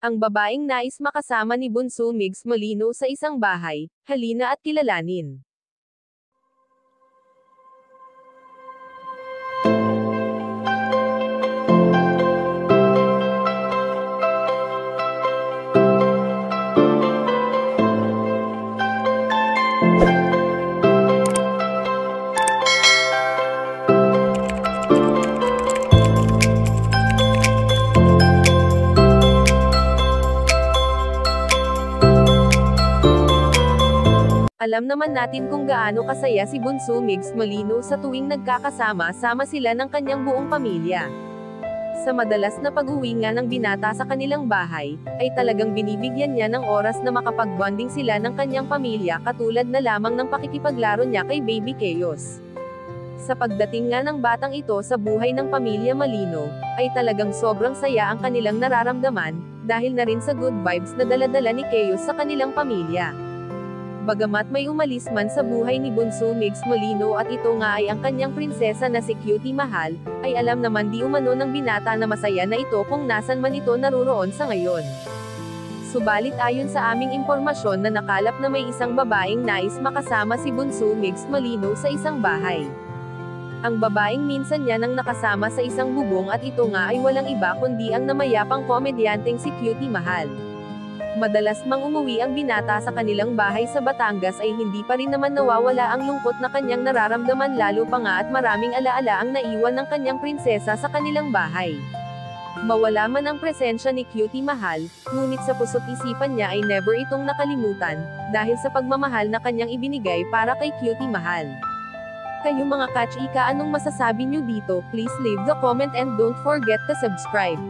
Ang babaeng nais makasama ni Bunso Migs Molino sa isang bahay, halina at kilalanin. Alam naman natin kung gaano kasaya si Bunso Migs Molino sa tuwing nagkakasama-sama sila ng kanyang buong pamilya. Sa madalas na pag-uwi nga ng binata sa kanilang bahay, ay talagang binibigyan niya ng oras na makapag-bonding sila ng kanyang pamilya katulad na lamang ng pakikipaglaro niya kay Baby Chaos. Sa pagdating nga ng batang ito sa buhay ng pamilya Molino, ay talagang sobrang saya ang kanilang nararamdaman, dahil na rin sa good vibes na daladala ni Chaos sa kanilang pamilya. Bagamat may umalis man sa buhay ni Bunso Migs Molino at ito nga ay ang kanyang prinsesa na si Cutie Mahal, ay alam naman di umano ng binata na masaya na ito kung nasan man ito naruroon sa ngayon. Subalit ayon sa aming impormasyon na nakalap na may isang babaeng nais makasama si Bunso Migs Molino sa isang bahay. Ang babaeng minsan niya nang nakasama sa isang bubong at ito nga ay walang iba kundi ang namayapang komedyanteng si Cutie Mahal. Madalas mang umuwi ang binata sa kanilang bahay sa Batangas ay hindi pa rin naman nawawala ang lungkot na kanyang nararamdaman lalo pa nga at maraming alaala ang naiwan ng kanyang prinsesa sa kanilang bahay. Mawala man ang presensya ni Cutie Mahal, ngunit sa puso't isipan niya ay never itong nakalimutan, dahil sa pagmamahal na kanyang ibinigay para kay Cutie Mahal. Kayo mga kachika, anong masasabi nyo dito? Please leave the comment and don't forget to subscribe.